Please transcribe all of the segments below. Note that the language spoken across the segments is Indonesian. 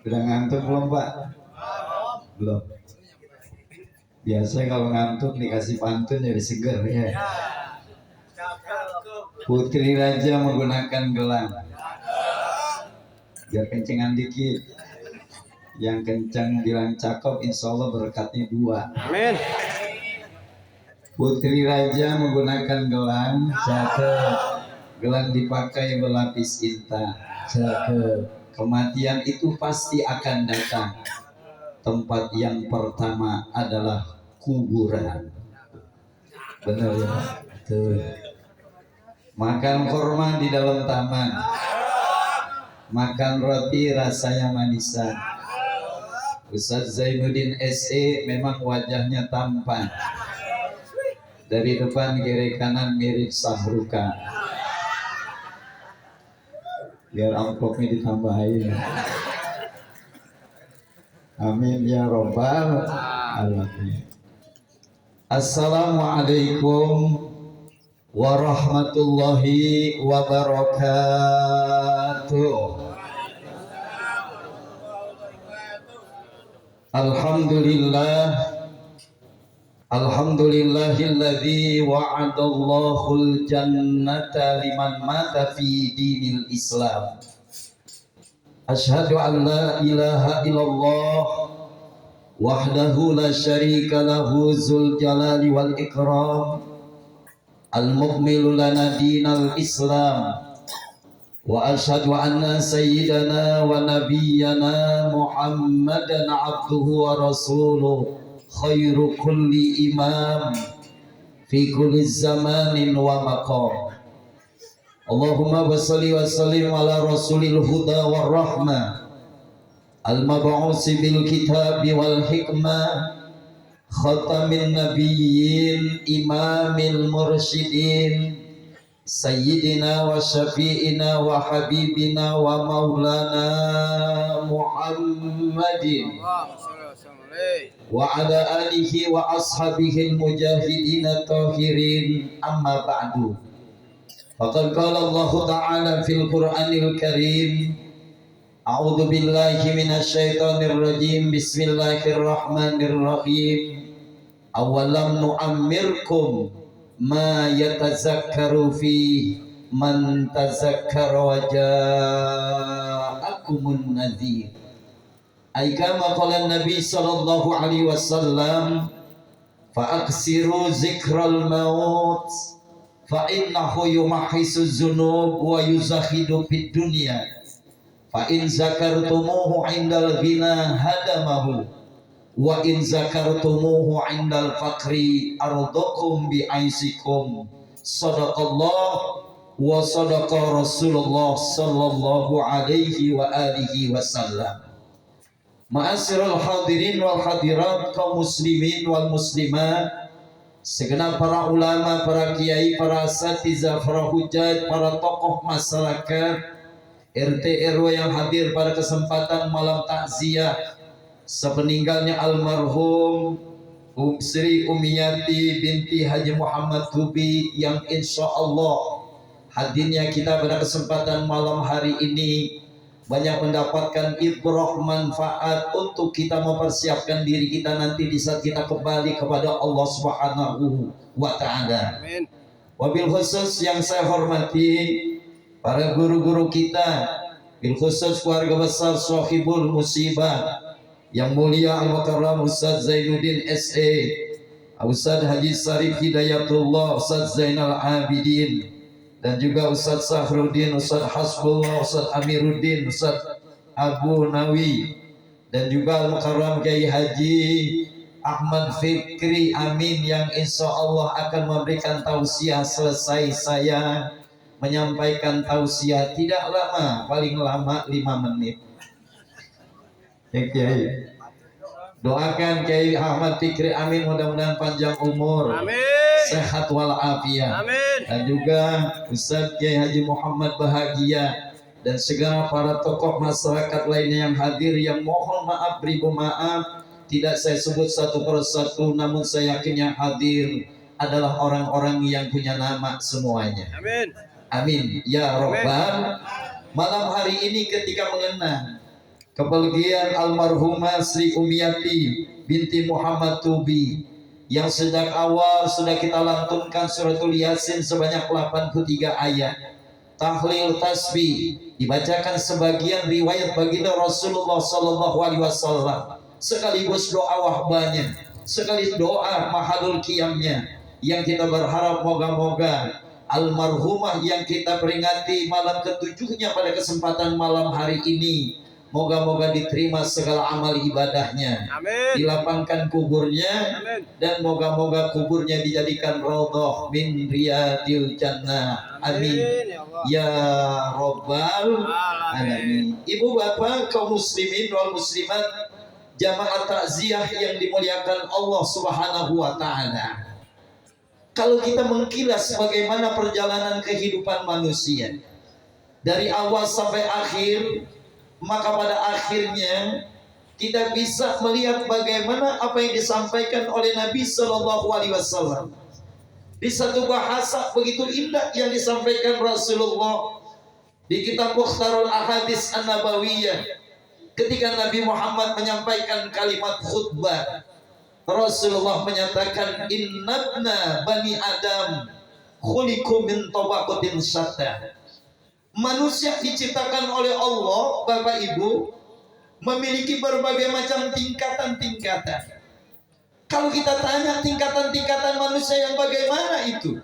Udah ngantuk belum Pak? Belum. Biasa kalau ngantuk dikasih pantun jadi seger ya. Putri Raja menggunakan gelang. Biar kencengan dikit. Yang kencang bilang cakep, insya Allah berkatnya 2. Amin. Putri Raja menggunakan gelang, cakep. Gelang dipakai berlapis intan, cakep. Kematian itu pasti akan datang. Tempat yang pertama adalah kuburan. Benar ya? Tuh. Makan kurma di dalam taman. Makan roti rasanya manisan. Ustaz Zainuddin SE memang wajahnya tampan. Dari depan kiri kanan mirip Sahruka. Biar amplopnya ditambahin. Amin ya robbal alamin. Assalamualaikum warahmatullahi wabarakatuh. Alhamdulillahilladzi wa'adallahul jannata liman mata fi dinil Islam. Asyhadu an la ilaha illallah wahdahu la syarika lahu dzul jalali wal ikram al-mukmilu lana dinal Islam. Wa asyhadu anna sayyidana wa nabiyyana Muhammadan abduhu wa rasuluh khairu kulli imam fi kulli zamanin wa maqam. Allahumma basalli wa sallim ala rasulil huda war rahmah al-mab'usi bil kitabi wal hikmah khatamin nabiyyin imamil mursyidin sayyidina wa syafi'ina wa habibina wa maulana Muhammadin wa ala alihi wa ashabihi al-mujahidina tahirin, amma ba'du. Faqad qala Allah ta'ala fil Qur'anil Karim, a'udzu billahi minasy syaithanir rajim, bismillahirrahmanirrahim. Awalam nu'ammirkum ma yatazakkaru fi man tazakkara wa ja'akumun nadhir. Ay kama qala Nabi sallallahu alaihi wasallam, fa aksiru zikral maut fa innahu yumahisu dzunub wa yuzahidu fid dunya fa in zakartumuhu indal ghina hadamahu wa in zakartumuhu indal faqri ardakum bi aisikum. Sadaqallah wa sadaqa Rasulullah sallallahu alaihi wa alihi wasallam. Ma'asyiral hadirin wal hadirat, kaum muslimin wal muslimat, segenap para ulama, para kiai, para asatidzah, para hujjaj, para tokoh masyarakat, RT RW yang hadir pada kesempatan malam takziah sepeninggalnya almarhum Sri Umiyati binti Haji Muhammad Tubi, yang insya Allah hadirnya kita pada kesempatan malam hari ini banyak mendapatkan ibrah manfaat untuk kita mempersiapkan diri kita nanti di saat kita kembali kepada Allah Subhanahu wa ta'ala. Amin. Wabil khusus yang saya hormati para guru-guru kita, bil khusus keluarga besar Sohibul Musibah yang mulia Al-Mukarram Ustaz Zainuddin SE, Ustaz Haji Sarif Hidayatullah, Ustaz Zainal Abidin, dan juga Ustaz Sahruddin, Ustaz Hasbullah, Ustaz Amiruddin, Ustaz Abu Nawi, dan juga Al-Mukarram Kiai Haji Ahmad Fikri Amin, yang insya Allah akan memberikan tausiah selesai saya menyampaikan tausiah. Tidak lama, paling lama 5 menit. Ya Kiai, doakan Kiai Ahmad Fikri Amin mudah-mudahan panjang umur, amin, sehat walafiat, amin. Dan juga Ustaz Kiai Haji Muhammad Bahagia dan segala para tokoh masyarakat lainnya yang hadir, yang mohon maaf ribu maaf tidak saya sebut satu persatu, namun saya yakin yang hadir adalah orang-orang yang punya nama semuanya. Amin. Amin ya Rabbal. Malam hari ini ketika mengenang kepergian almarhumah Sri Umiyati binti Muhammad Tubi yang sejak awal sudah kita lantunkan suratul Yasin sebanyak 83 ayat, tahlil tasbih, dibacakan sebagian riwayat baginda Rasulullah sallallahu alaihi wasallam, sekaligus doa wahbanya, sekaligus doa mahadul qiyamnya, yang kita berharap moga-moga almarhumah yang kita peringati malam ketujuhnya pada kesempatan malam hari ini, moga-moga diterima segala amal ibadahnya. Amin. Dilapangkan kuburnya. Amin. Dan moga-moga kuburnya dijadikan raudhah min riyadil jannah. Amin. Ya Rabbal alamin. Ibu bapak kaum muslimin wal muslimat, jamaah takziah yang dimuliakan Allah Subhanahu wa taala. Kalau kita mengkilas bagaimana perjalanan kehidupan manusia dari awal sampai akhir, maka pada akhirnya kita bisa melihat bagaimana apa yang disampaikan oleh Nabi Shallallahu Alaihi Wasallam di satu bahasa begitu indah yang disampaikan Rasulullah di kitab Mukhtarul Ahadits An-Nabawiyah. Ketika Nabi Muhammad menyampaikan kalimat khutbah, Rasulullah menyatakan, innabna bani Adam khuliqu min tabaqatin syatta. Manusia diciptakan oleh Allah, Bapak Ibu, memiliki berbagai macam tingkatan-tingkatan. Kalau kita tanya tingkatan-tingkatan manusia yang bagaimana itu?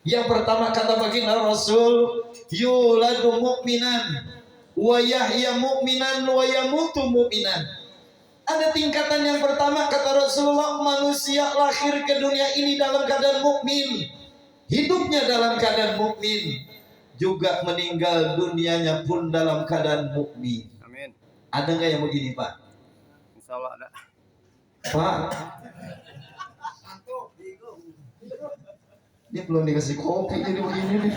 Yang pertama kata baginda Rasul, yuladu mu'minan wa yahya mu'minan wa yamutu mu'minan. Ada tingkatan yang pertama kata Rasulullah, manusia lahir ke dunia ini dalam keadaan mukmin, hidupnya dalam keadaan mukmin, juga meninggal dunianya pun dalam keadaan mukmin. Amin. Ada nggak yang begini Pak? Insya Allah ada. Pak, ini belum dikasih kopi jadi begini nih.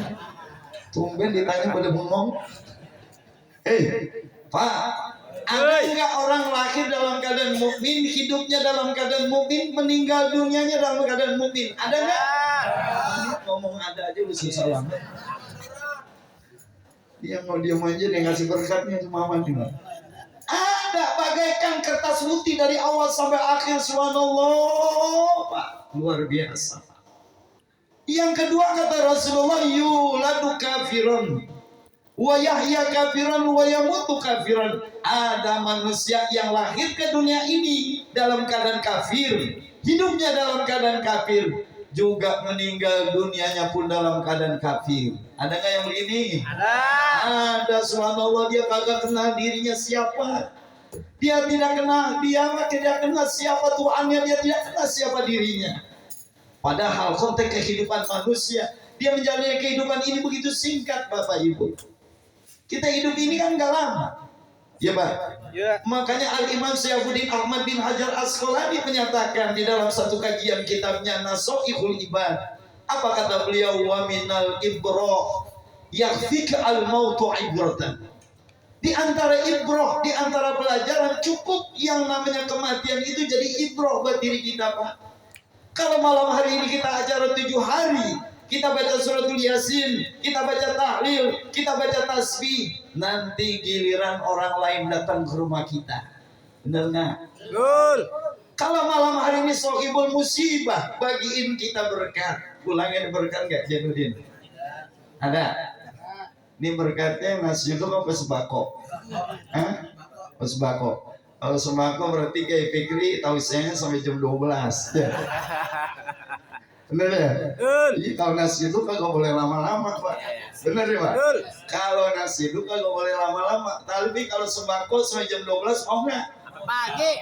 Tumben ditanya pada bengong. Pak, ada enggak orang lahir dalam keadaan mukmin, hidupnya dalam keadaan mukmin, meninggal dunianya dalam keadaan mukmin? Ada enggak? Ngomong ada aja lu susah banget. Dia mau diam aja, dia ngasih berkatnya cuma aman juga. Ada bagaikan kertas putih dari awal sampai akhir, subhanallah Pak, luar biasa. Yang kedua kata Rasulullah, yuladu kafirun wa yahya kafiran wa yamutu kafiran. Ada manusia yang lahir ke dunia ini dalam keadaan kafir, hidupnya dalam keadaan kafir, juga meninggal dunianya pun dalam keadaan kafir. Ada nggak yang begini? Ada. Subhanallah, dia kagak kenal dirinya siapa. Dia tidak kenal siapa Tuhannya, dia tidak kenal siapa dirinya. Padahal konteks kehidupan manusia, dia menjalani kehidupan ini begitu singkat Bapak Ibu. Kita hidup ini kan gak lama, ya Pak. Ya. Makanya Al-Imam Syafuddin Ahmad bin Hajar Asqalani menyatakan di dalam satu kajian kitabnya Nasoihul Ibad, apa kata beliau? Wa minal ibroh yakfika al-mautu ibratan. Di antara ibroh, di antara pelajaran, cukup yang namanya kematian itu jadi ibroh buat diri kita Pak. Kalau malam hari ini kita acara 7 hari, kita baca suratul Yasin, kita baca tahlil, kita baca tasbih, nanti giliran orang lain datang ke rumah kita. Benar nggak? Betul. Kalau malam hari ini sohibul musibah, bagiin kita berkat. Pulangin berkat nggak Janudin? Ada. Ini berkatnya nasi itu apa sembako? Sembako. Kalau sembako berarti kayak Fikri tahu saya sampai jam 12. Ya. Bener ya? Jadi kalau nasi itu kagak boleh lama-lama Pak. Bener ya Pak? Kalau nasi itu kagak boleh lama-lama. Tapi kalau sembako sampai jam 12 mau nggak? Pagi.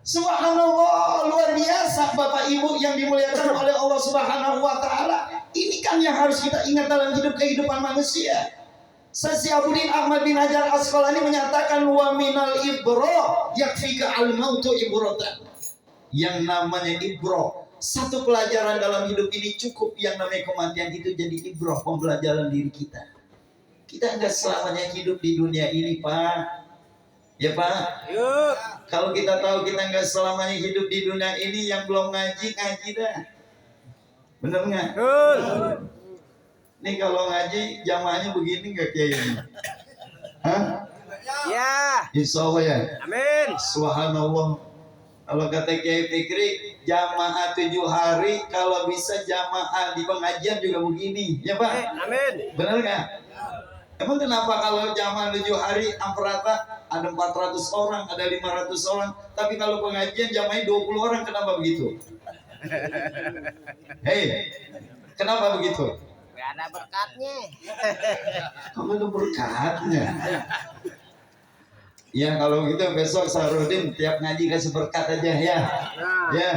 Subhanallah, luar biasa Bapak Ibu yang dimuliakan oleh Allah Subhanahu wa taala. Ini kan yang harus kita ingat dalam kehidupan manusia. Syafuddin Ahmad bin Hajar Asqalani menyatakan wa minal ibroh yakfika al-mautu ibratan. Yang namanya ibroh, satu pelajaran dalam hidup ini cukup, yang namanya kematian itu jadi ibroh, pembelajaran diri kita. Kita enggak selamanya hidup di dunia ini Pak. Ya Pak? Yuk. Kalau kita tahu kita enggak selamanya hidup di dunia ini, yang belum ngaji dah. Bener nggak? Nih kalau ngaji jamaahnya begini nggak Kiai ini? Hah? Ya. Insya Allah ya. Amin. Subhanallah. Kalau kata Kiai Fikri, jamaah 7 hari, kalau bisa jamaah di pengajian juga begini, ya Pak? Amin. Benar nggak? Emang kenapa kalau jamaah 7 hari hampir rata ada 400 orang, ada 500 orang, tapi kalau pengajian jamaahnya 20 orang, kenapa begitu? Hei, kenapa begitu? Gak ada berkatnya. Kamu ada berkatnya. Ya kalau gitu besok Sahrudin tiap ngaji kasih berkat aja ya. Ya,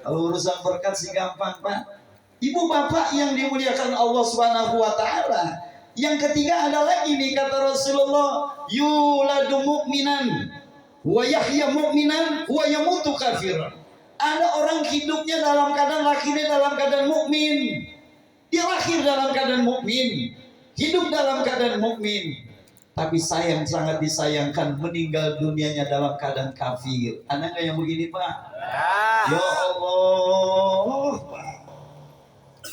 kalau urusan berkat sih gampang Pak. Ibu bapak yang dimuliakan Allah Subhanahu wa taala. Yang ketiga ada lagi nih kata Rasulullah, yuladu mu'minan wa yahya mu'minan wa yamutu kafir. Ada orang hidupnya dalam keadaan lahirnya dalam keadaan mukmin. Dia lahir dalam keadaan mukmin, hidup dalam keadaan mukmin. Tapi sayang, sangat disayangkan meninggal dunianya dalam keadaan kafir. Ada nggak yang begini Pak? Ya Allah Pak.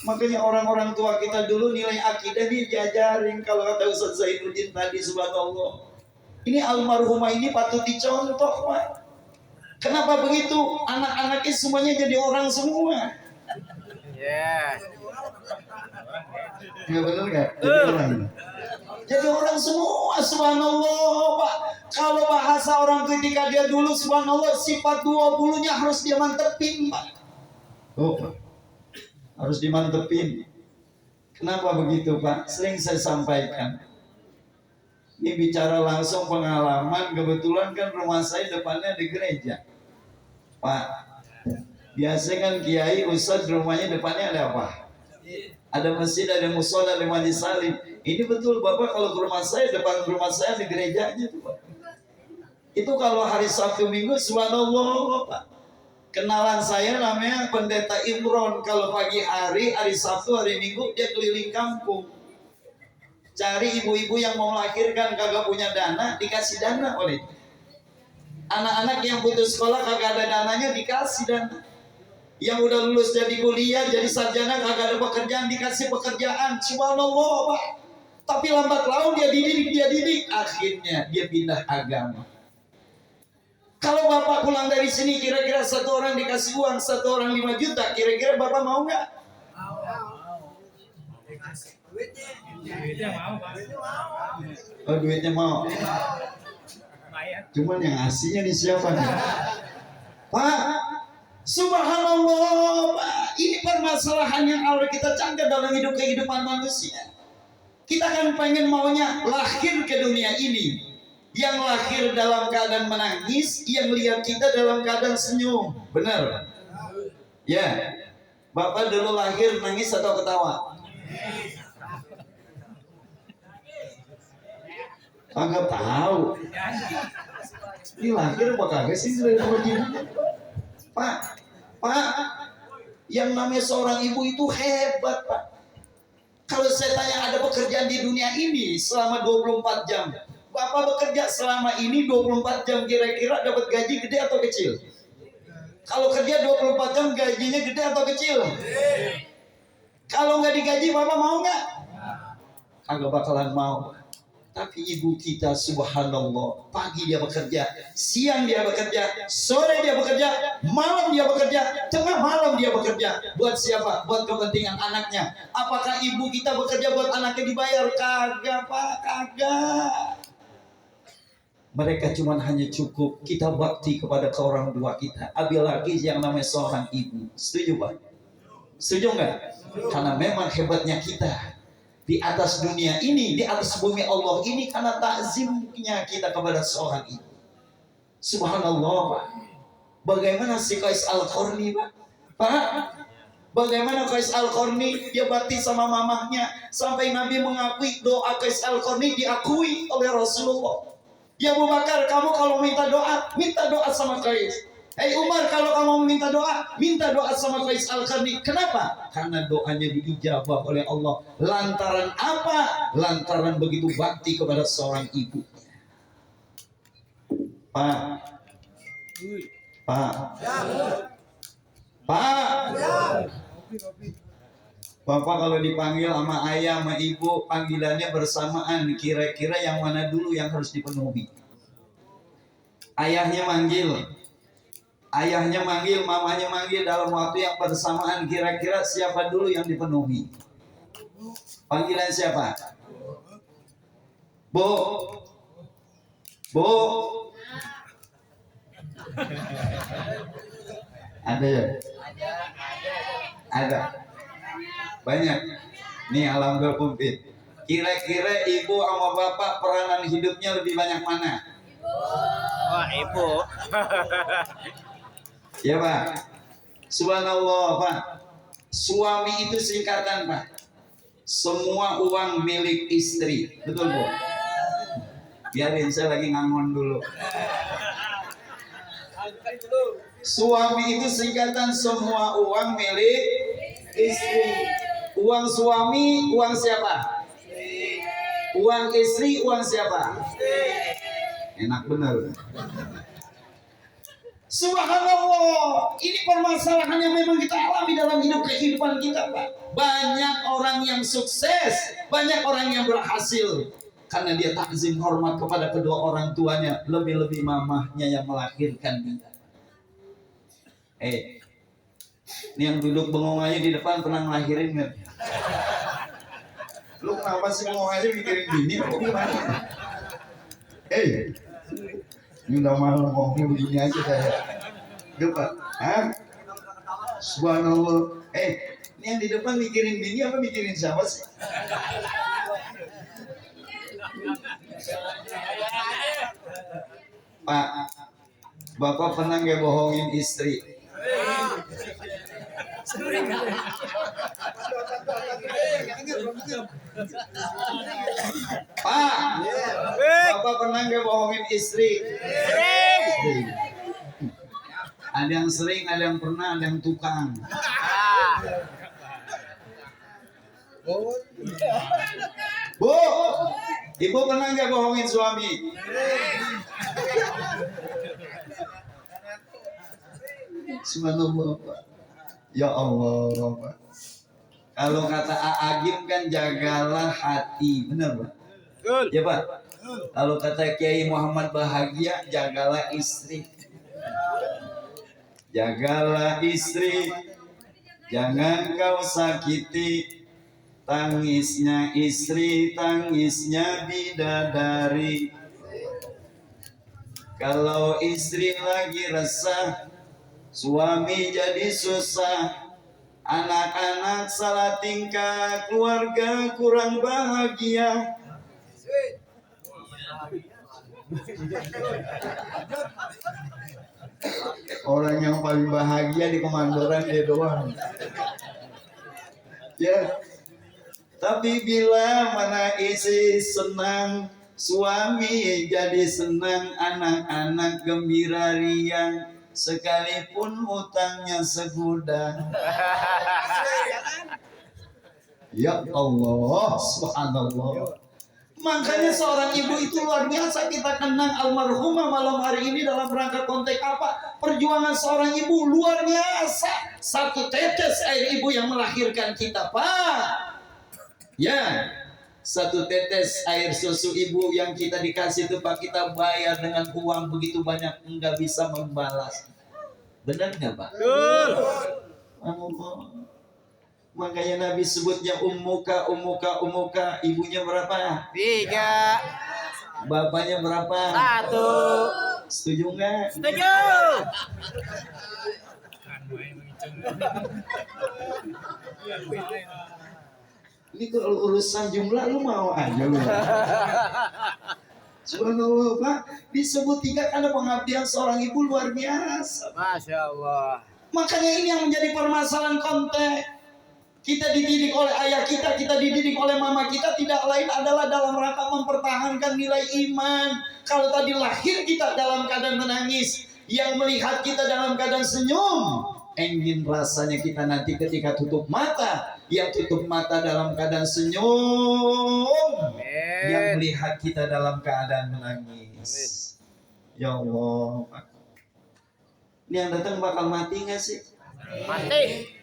Makanya orang-orang tua kita dulu nilai akidah diajarin. Kalau kata Ustaz Zainuddin tadi, subhanallah, ini almarhumah ini patut dicontoh Pak. Kenapa begitu? Anak-anaknya semuanya jadi orang semua. Ya. Ya benar nggak? Jadi orang. Jadi orang semua, subhanallah Pak. Kalau bahasa orang ketika dia dulu, subhanallah, sifat 20-nya harus dia mantepin Pak. Oh, Pak. Harus dimantepin. Kenapa begitu Pak? Sering saya sampaikan. Ini bicara langsung pengalaman. Kebetulan kan rumah saya depannya di gereja Pak. Biasanya kan kiai ustadz rumahnya depannya ada apa? Ada masjid, ada musola, ada majelis salim. Ini betul Bapak, kalau ke rumah saya, depan rumah saya di gerejanya tuh Pak. Itu kalau hari Sabtu Minggu, subhanallah Pak. Kenalan saya namanya Pendeta Imron. Kalau pagi hari Sabtu, hari Minggu dia keliling kampung, cari ibu-ibu yang mau melahirkan kagak punya dana, dikasih dana oleh anak-anak yang putus sekolah kagak ada dananya, dikasih dana. Yang udah lulus jadi kuliah, jadi sarjana kagak ada pekerjaan, dikasih pekerjaan. Subhanallah Pak. Tapi lambat laun dia didik, akhirnya dia pindah agama. Kalau Bapak pulang dari sini, kira-kira satu orang dikasih uang, satu orang 5 juta, kira-kira Bapak mau nggak? Duitnya mau, Pak. Oh, duitnya mau. Cuman yang ngasihnya nih siapa nih? Pak, subhanallah Pak. Ini permasalahan yang Allah kita canggah dalam kehidupan manusia. Kita kan pengen maunya lahir ke dunia ini. Yang lahir dalam keadaan menangis, yang lihat kita dalam keadaan senyum. Benar? Ya. Bapak dulu lahir nangis atau ketawa? Kagak tahu. Ini lahir apa kagak sih? Pak, yang namanya seorang ibu itu hebat Pak. Kalau saya tanya ada pekerjaan di dunia ini selama 24 jam, Bapak bekerja selama ini 24 jam, kira-kira dapat gaji gede atau kecil? Kalau kerja 24 jam gajinya gede atau kecil? Kalau nggak digaji Bapak mau nggak? Kagak bakalan mau. Tapi ibu kita subhanallah, pagi dia bekerja, siang dia bekerja, sore dia bekerja, malam dia bekerja, tengah malam dia bekerja. Buat siapa? Buat kepentingan anaknya. Apakah ibu kita bekerja buat anaknya dibayar? Kagak Pak, kagak. Mereka cuma hanya cukup kita bakti kepada ke orang tua kita. Apalagi yang namanya seorang ibu. Setuju Pak? Setuju nggak? Karena memang hebatnya kita di atas dunia ini, di atas bumi Allah ini, karena takzimnya kita kepada seorang ibu. Subhanallah Pak. Bagaimana si Qais Al-Qarni Pak? Pak, bagaimana Qais Al-Qarni dia bakti sama mamahnya sampai Nabi mengakui doa Qais Al-Qarni diakui oleh Rasulullah. Ya Abu Bakar, kamu kalau minta doa sama Qais. Hei Umar, kalau kamu minta doa sama Qais Al-Qarni. Kenapa? Karena doanya diijabah oleh Allah. Lantaran apa? Lantaran begitu bakti kepada seorang ibu. Pak, Bapak kalau dipanggil sama ayah sama ibu, panggilannya bersamaan. Kira-kira yang mana dulu yang harus dipenuhi? Ayahnya manggil, mamanya manggil dalam waktu yang bersamaan. Kira-kira siapa dulu yang dipenuhi? Panggilan siapa? Bu, Bu. Ada ya? Ada. Banyak. Nih alhamdulillah kumplit. Kira-kira ibu sama bapak peranan hidupnya lebih banyak mana? Wah, ibu. Ya Pak. Subhanallah Pak. Suami itu singkatan Pak. Semua uang milik istri. Betul Bu? Biarin saya lagi ngangon dulu. Suami itu singkatan semua uang milik istri. Uang suami, uang siapa? Uang istri, uang siapa? Enak benar. Subhanallah, ini permasalahan yang memang kita alami dalam kehidupan kita, Pak. Banyak orang yang sukses, banyak orang yang berhasil karena dia takzim hormat kepada kedua orang tuanya, lebih-lebih mamahnya yang melahirkan dia. Ini yang duduk bengong aja di depan pernah ngelahirin nggak? Lu kenapa sih bengong aja mikirin bini? Gimana? Ini udah malu ngomongnya begini aja saya. Coba, Subhanallah. Ini yang di depan mikirin bini apa mikirin siapa sih? Pak, Bapak pernah nggak bohongin istri? Pak, Bapak pernah nggak bohongin istri? Sering. Ada yang sering, ada yang pernah, ada yang tukang. Bu, ibu pernah nggak bohongin suami? Subhanallah Pak. Ya Allah Pak. Kalau kata Agim kan jagalah hati, benar Pak? Ya Pak. Kalau kata Kiai Muhammad Bahagia, jagalah istri. Jagalah istri, jangan kau sakiti. Tangisnya istri, tangisnya bidadari. Kalau istri lagi resah, suami jadi susah. Anak-anak salah tingkah, keluarga kurang bahagia. Orang yang paling bahagia di Kemandoran dia doang. Ya. Tapi bila mana istri senang, suami jadi senang, anak-anak gembira riang, sekalipun utangnya segudang. Ya Allah, subhanallah. Makanya seorang ibu itu luar biasa. Kita kenang almarhumah malam hari ini dalam rangka konteks apa? Perjuangan seorang ibu luar biasa. Satu tetes air ibu yang melahirkan kita, Pak. Ya, satu tetes air susu ibu yang kita dikasih itu Pak, kita bayar dengan uang begitu banyak, enggak bisa membalas. Benar nggak Pak? Betul. Makanya Nabi sebutnya ummuka. Ibunya berapa? 3. Bapaknya berapa? 1. Setuju nggak? Setuju. Ini kalau urusan jumlah lu mau aja lu. Subhanallah Pak, disebut 3 karena pengabdian seorang ibu luar biasa. Masya Allah. Makanya ini yang menjadi permasalahan konteks. Kita dididik oleh ayah kita dididik oleh mama kita, tidak lain adalah dalam rangka mempertahankan nilai iman. Kalau tadi lahir kita dalam keadaan menangis, yang melihat kita dalam keadaan senyum, ingin rasanya kita nanti ketika tutup mata, yang tutup mata dalam keadaan senyum, yang melihat kita dalam keadaan menangis. Ya Allah, Pak. Ini yang datang bakal mati nggak sih? Mati.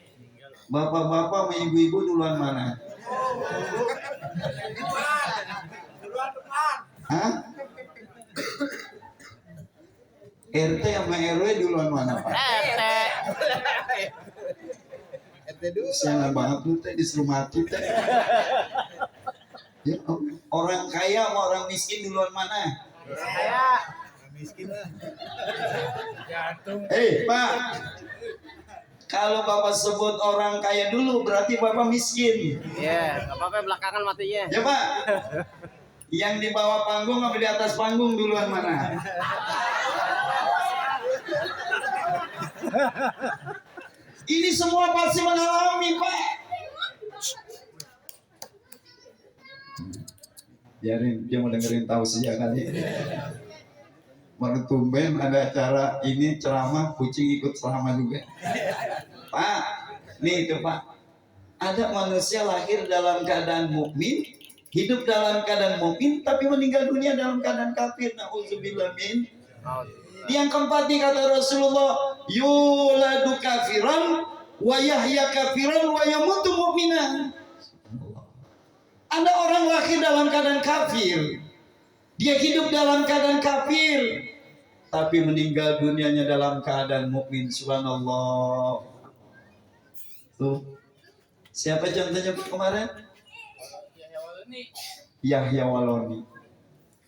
Bapak-bapak sama ibu-ibu duluan mana? Hah? RT sama RW duluan mana, Pak? Siangan banget lu teh disuruh mati teh. Ya, orang kaya sama orang miskin duluan mana? Saya miskin lah. Pak, kalau Bapak sebut orang kaya dulu berarti Bapak miskin. Iya, nggak apa-apa belakangan matinya. Ya Pak, yang di bawah panggung apa di atas panggung duluan mana? Ini semua pasti mengalami, Pak. Biarin dia mau dengerin tausiah kali. Baru tumben ada acara ini ceramah, kucing ikut ceramah juga. Pak, nih itu Pak. Ada manusia lahir dalam keadaan mukmin, hidup dalam keadaan mukmin, tapi meninggal dunia dalam keadaan kafir. Nauzubillah min. Yang keempat nih kata Rasulullah, yuladu kafiran wa yahya kafiran wa yamutu mu'minan. Ada orang lahir dalam keadaan kafir, dia hidup dalam keadaan kafir, tapi meninggal dunianya dalam keadaan mukmin. Subhanallah. Tuh, siapa contohnya kemarin? Yahya Waloni.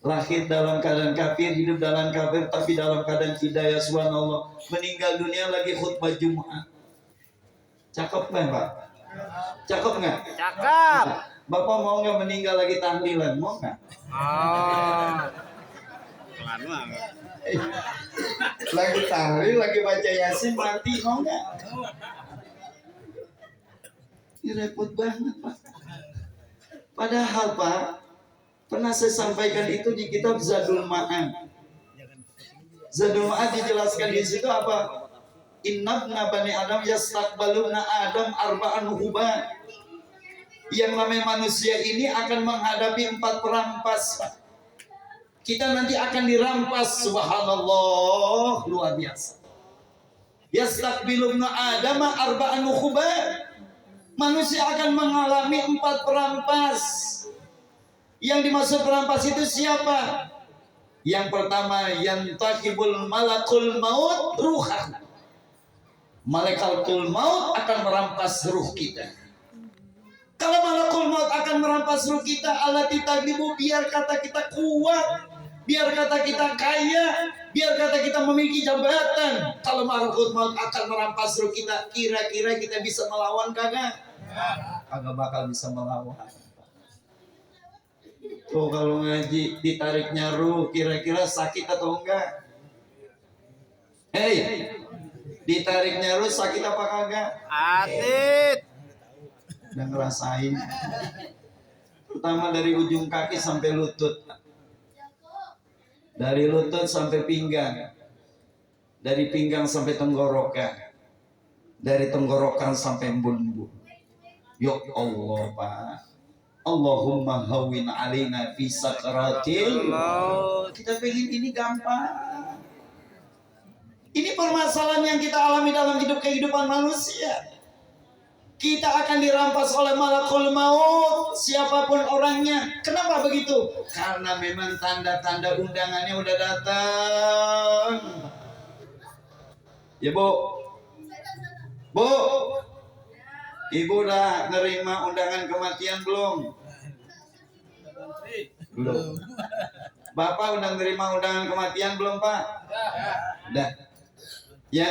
Lahir dalam keadaan kafir, hidup dalam kafir, tapi dalam keadaan hidayah. Subhanallah. Meninggal dunia lagi khutbah Jumat. Cakep nggak Pak? Cakep nggak? Cakep. Bapak mau nggak meninggal lagi tahlilan? Mau nggak? Oh. Lagi tahlil, lagi baca yasin, mati mau nggak? Ini repot banget Pak. Padahal Pak, pernah saya sampaikan itu di kitab Zadul Ma'ad. Zadul Ma'ad dijelaskan di situ apa? Innabna bani Adam yastaqbaluna Adam arba'an huban. Yang namanya manusia ini akan menghadapi 4 perampas. Kita nanti akan dirampas. Subhanallah, luar biasa. Yastaqbiluna Adam arba'an huban. Manusia akan mengalami 4 perampas. Yang dimaksud perampas itu siapa? Yang pertama, yantakibul malakul maut ruhah. Malaikat maut akan merampas ruh kita. Kalau malakul maut akan merampas ruh kita, Allah titabibu, biar kata kita kuat, biar kata kita kaya, biar kata kita memiliki jabatan. Kalau malakul maut akan merampas ruh kita, kira-kira kita bisa melawan kagak? Kagak bakal bisa melawan. Tuh kalau ngaji ditariknya ruh, kira-kira sakit atau enggak? Hei, ditariknya ruh sakit apa kagak? Atit. Udah ngerasain. Pertama dari ujung kaki sampai lutut, dari lutut sampai pinggang, dari pinggang sampai tenggorokan, dari tenggorokan sampai embun-embun. Ya Allah Pak, Allahumma hawwin alaina fi sakaratil maut. Kita pengen ini gampang. Ini permasalahan yang kita alami dalam kehidupan manusia. Kita akan dirampas oleh malakul maut, siapapun orangnya. Kenapa begitu? Karena memang tanda-tanda undangannya udah datang. Ya Bu, Bu, Ibu udah nerima undangan kematian belum? Belum. Bapak udah nerima undangan kematian belum Pak? Udah. Ya.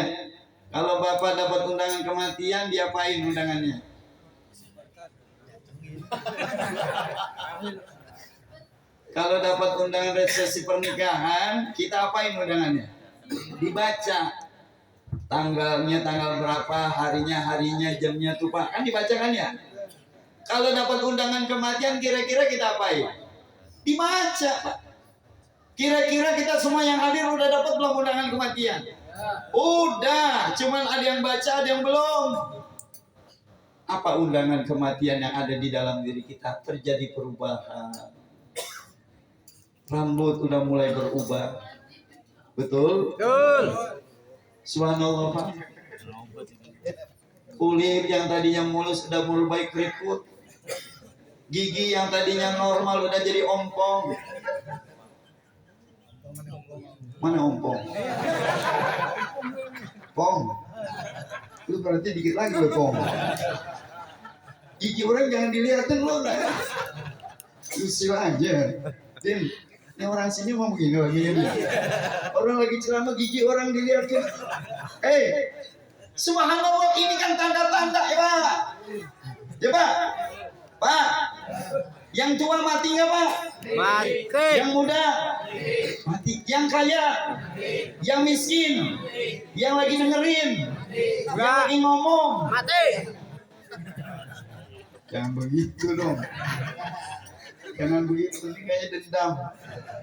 Kalau Bapak dapat undangan kematian, diapain undangannya? Kalau dapat undangan resepsi pernikahan, kita apain undangannya? Dibaca. Tanggalnya tanggal berapa, harinya, jamnya tuh Pak. Kan dibacakan ya? Kalau dapat undangan kematian, kira-kira kita apain? Dibaca Pak. Kira-kira kita semua yang hadir udah dapat belum undangan kematian? Udah, cuman ada yang baca, ada yang belum. Apa undangan kematian yang ada di dalam diri kita? Terjadi perubahan. Rambut udah mulai berubah. Betul? Betul. Subhanallah Pak. Kulit yang tadinya mulus udah mulai keriput. Gigi yang tadinya normal udah jadi ompong. Mana ompong? Pong. Itu berarti dikit lagi loh pong. Gigi orang jangan dilihatin lo lah. Lucu aja. Din, ini orang sini mau begini lagi ya. Orang lagi ceramah gigi orang dilihatin. Subhanallah, ini kan tanda-tanda ya Pak. Ya Pak. Pak. Yang tua mati nggak Pak? Mati. Yang muda mati. Yang kaya, yang miskin, yang lagi dengerin, yang lagi ngomong. Mati. Jangan begitu dong. Jangan begitu, ini kayaknya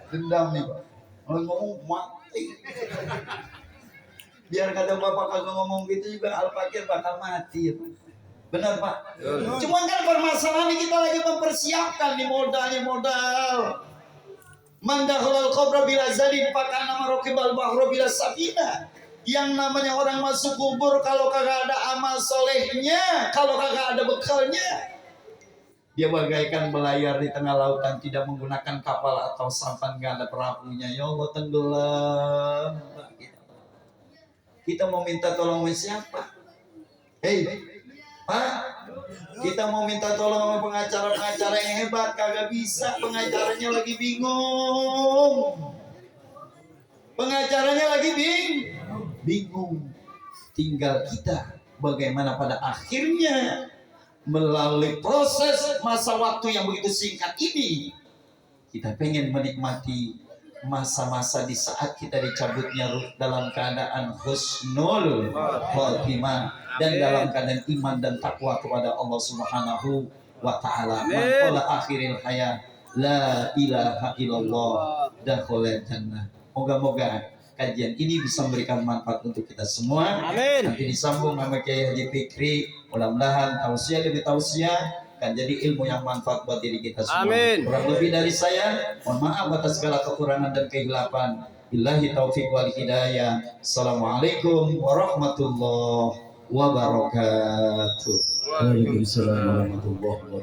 dendam nih Pak. Kalau ngomong mati. Biar kata Bapak kagak ngomong gitu juga Al-Fakir bakal mati ya Pak. Benar Pak. Cuma kan permasalahan kita lagi mempersiapkan nih modal. Mandahulal qabra bila zadin pakan nama rokibal bahro bila sabina. Yang namanya orang masuk kubur kalau kagak ada amal solehnya, kalau kagak ada bekalnya, dia bagaikan belayar di tengah lautan tidak menggunakan kapal atau sampan, nggak ada perahunya. Ya Allah, tenggelam. Kita mau minta tolong sama siapa? Pak, kita mau minta tolong sama pengacara-pengacara yang hebat, kagak bisa. Pengacaranya lagi bingung. Bingung. Tinggal kita bagaimana pada akhirnya melalui proses masa waktu yang begitu singkat ini, kita pengen menikmati masa-masa di saat kita dicabutnya ruh dalam keadaan husnul khotimah dan dalam keadaan iman dan takwa kepada Allah Subhanahu wa taala. Maqala akhiril hayat la ilaha illallah dakhala jannah. Moga-moga kajian ini bisa memberikan manfaat untuk kita semua. Amin. Nanti disambung sama Kiai Haji Fikri, mudah-mudahan tausiah demi tausiah kan jadi ilmu yang manfaat buat diri kita semua. Amin. Kurang lebih dari saya, mohon maaf atas segala kekurangan dan kehilapan. Billahi taufiq wal hidayah. Assalamualaikum warahmatullahi wabarakatuh. Waalaikumsalam warahmatullahi wabarakatuh.